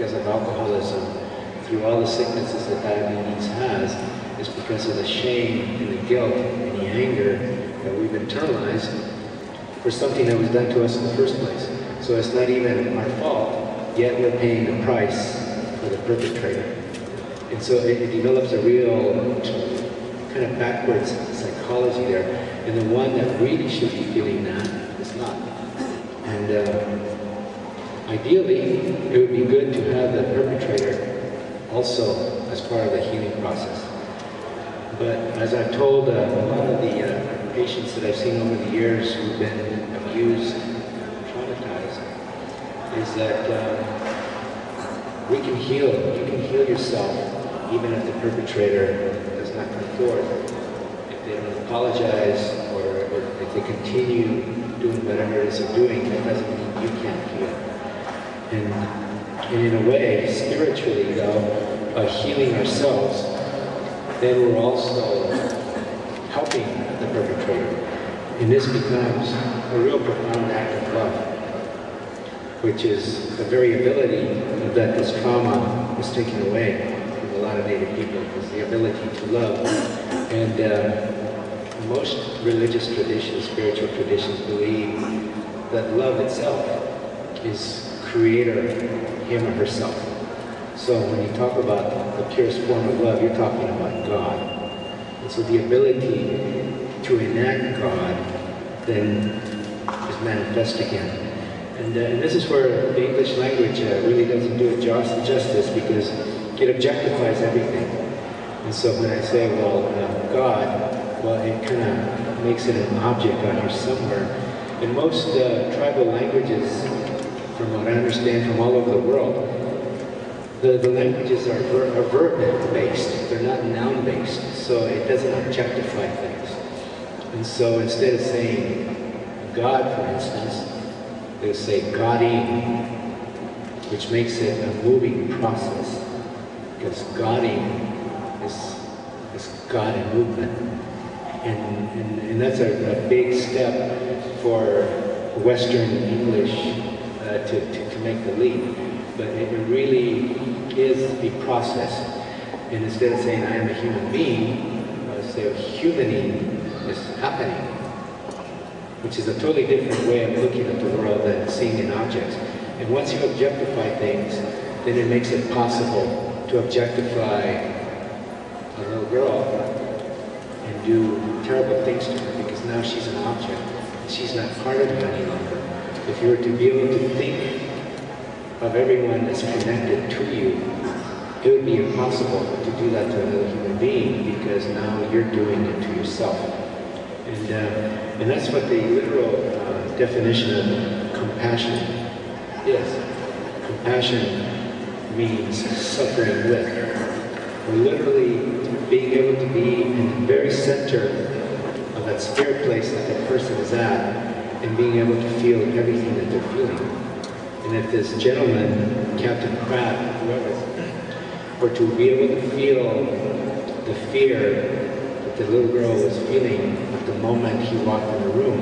because of alcoholism, through all the sicknesses that diabetes has, is because of the shame and the guilt and the anger that we've internalized for something that was done to us in the first place. So it's not even our fault, yet we're paying the price for the perpetrator. And so it develops a real kind of backwards psychology there. And the one that really should be feeling that is not. And ideally, it would be good to have the perpetrator also as part of the healing process. But as I've told a lot of the patients that I've seen over the years who've been abused, traumatized, is that we can heal. You can heal yourself even if the perpetrator does not come forward. If they don't apologize or if they continue doing whatever it is they're doing, that doesn't mean you can't heal. And in a way, spiritually though, by healing ourselves, then we're also helping the perpetrator. And this becomes a real profound act of love, which is the very ability that this trauma was taken away from a lot of Native people, is the ability to love. And most religious traditions, spiritual traditions, believe that love itself is creator, him or herself. So when you talk about the purest form of love, you're talking about God. And so the ability to enact God then is manifest again. And this is where the English language really doesn't do it justice, because it objectifies everything. And so when I say, well, God, well, it kind of makes it an object out here somewhere. In most tribal languages, from what I understand from all over the world, the languages are verb-based, they're not noun-based, so it doesn't objectify things. And so instead of saying God, for instance, they'll say Godding, which makes it a moving process, because Godding is God in movement. And that's a big step for Western English to make the leap. But it really is a process. And instead of saying I am a human being, I say humaning is happening, which is a totally different way of looking at the world than seeing in objects. And once you objectify things, then it makes it possible to objectify a little girl and do terrible things to her, because now she's an object. She's not part of you any longer. If you were to be able to think of everyone that's connected to you, it would be impossible to do that to another human being, because now you're doing it to yourself. And that's what the literal definition of compassion is. Compassion means suffering with. We're literally being able to be in the very center of that spirit place that that person is at, and being able to feel everything that they're feeling. And if this gentleman, Captain Crab, whoever, were to be able to feel the fear that the little girl was feeling at the moment he walked in the room,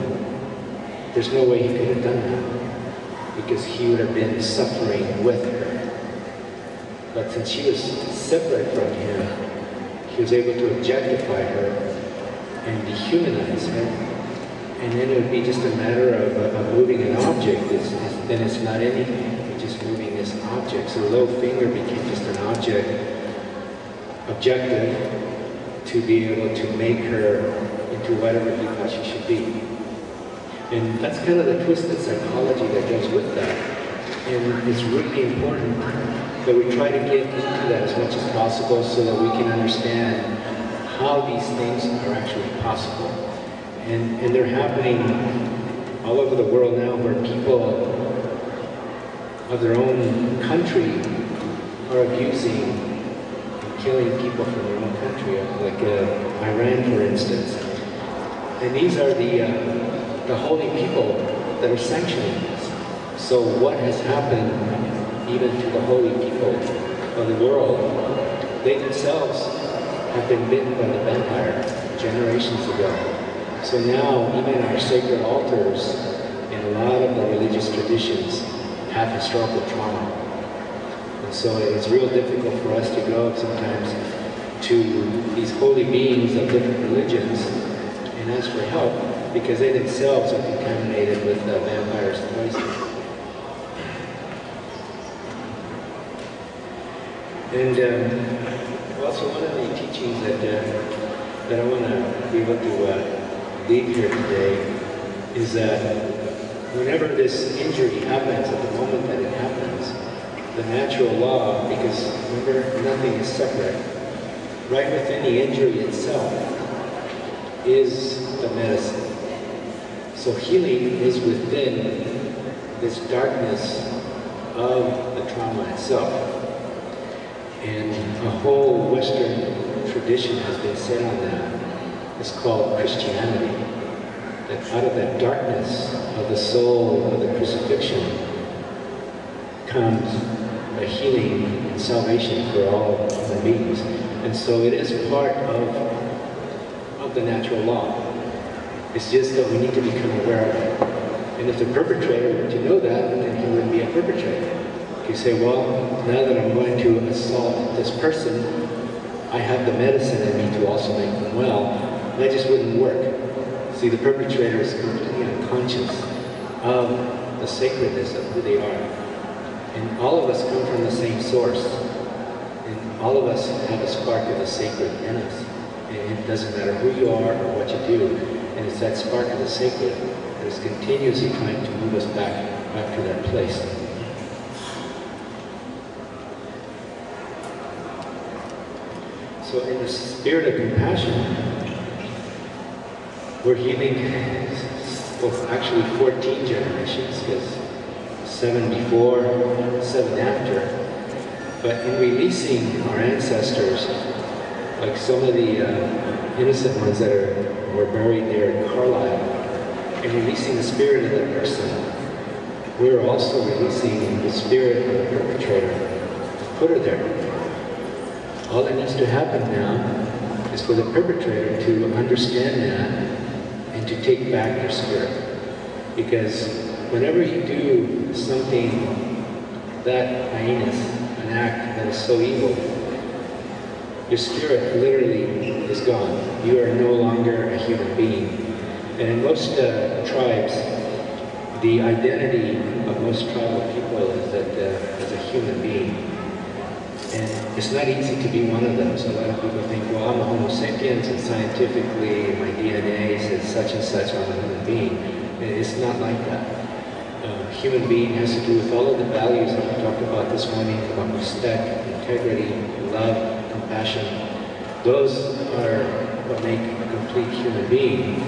there's no way he could have done that, because he would have been suffering with her. But since she was separate from him, he was able to objectify her and dehumanize her. And then it would be just a matter of moving an object. Then it's not anything, it's just moving this object. So the little finger became just an objective to be able to make her into whatever he thought she should be. And that's kind of the twisted psychology that goes with that. And it's really important that we try to get into that as much as possible, so that we can understand how these things are actually possible. And they're happening all over the world now, where people of their own country are abusing and killing people from their own country, like Iran, for instance. And these are the holy people that are sanctioning this. So what has happened even to the holy people of the world? They themselves have been bitten by the vampire generations ago. So now, even our sacred altars in a lot of the religious traditions have historical trauma. And so it's real difficult for us to go sometimes to these holy beings of different religions and ask for help because they themselves are contaminated with vampires' poison. And also one of the teachings that I want to be able to leave here today is that whenever this injury happens, at the moment that it happens, the natural law, because remember, nothing is separate, right within the injury itself is the medicine. So healing is within this darkness of the trauma itself. And a whole Western tradition has been set on that. It's called Christianity. That out of that darkness of the soul of the crucifixion comes a healing and salvation for all human beings. And so it is part of the natural law. It's just that we need to become aware of it. And if the perpetrator were to know that, then he wouldn't be a perpetrator. You say, well, now that I'm going to assault this person, I have the medicine in me to also make them well. That just wouldn't work. See, the perpetrator is completely unconscious of the sacredness of who they are. And all of us come from the same source. And all of us have a spark of the sacred in us. And it doesn't matter who you are or what you do. And it's that spark of the sacred that is continuously trying to move us back to that place. So in the spirit of compassion, we're healing, well, actually 14 generations, because 7 before, 7 after. But in releasing our ancestors, like some of the innocent ones that were buried there in Carlisle, in releasing the spirit of that person, we're also releasing the spirit of the perpetrator to put her there. All that needs to happen now is for the perpetrator to understand that and to take back their spirit. Because whenever you do something that heinous, an act that is so evil, your spirit literally is gone. You are no longer a human being. And in most tribes, the identity of most tribal people is that as a human being. And it's not easy to be one of them. So a lot of people think, well, I'm a Homo sapiens, and scientifically my DNA says such and such, I'm a human being. And it's not like that. Human being has to do with all of the values that we talked about this morning, about respect, integrity, love, compassion. Those are what make a complete human being.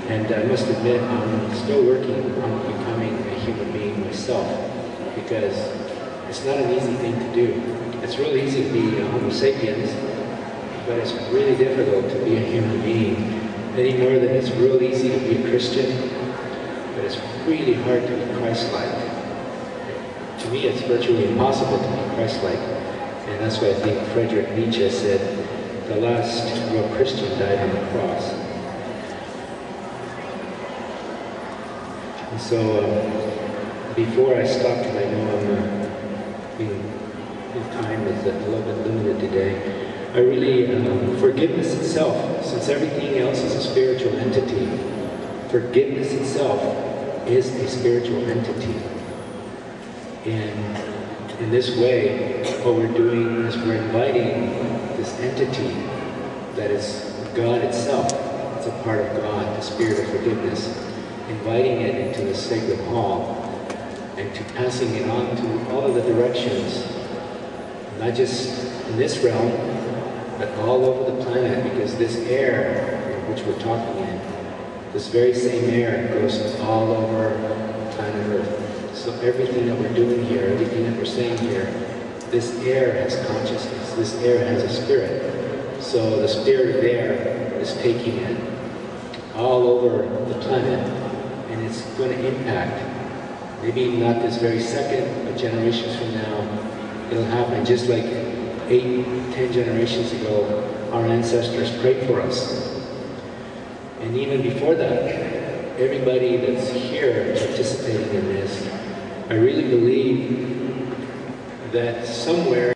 And I must admit, I'm still working on becoming a human being myself, because it's not an easy thing to do. It's really easy to be a Homo sapiens, but it's really difficult to be a human being. Any more than it's real easy to be a Christian, but it's really hard to be Christ-like. To me, it's virtually impossible to be Christ-like. And that's why I think Friedrich Nietzsche said, the last real Christian died on the cross. And so, before I stop, because I know time is a little bit limited today, I really, forgiveness itself, since everything else is a spiritual entity, forgiveness itself is a spiritual entity. And in this way, what we're doing is we're inviting this entity that is God itself. It's a part of God, the spirit of forgiveness, inviting it into the sacred hall and to passing it on to all of the directions, not just in this realm, but all over the planet, because this air which we're talking in, this very same air goes all over planet Earth. So everything that we're doing here, everything that we're saying here, this air has consciousness, this air has a spirit. So the spirit of air is taking it all over the planet, and it's going to impact, maybe not this very second, but generations from now, it'll happen. Just like 8, 10 generations ago, our ancestors prayed for us. And even before that, everybody that's here participating in this, I really believe that somewhere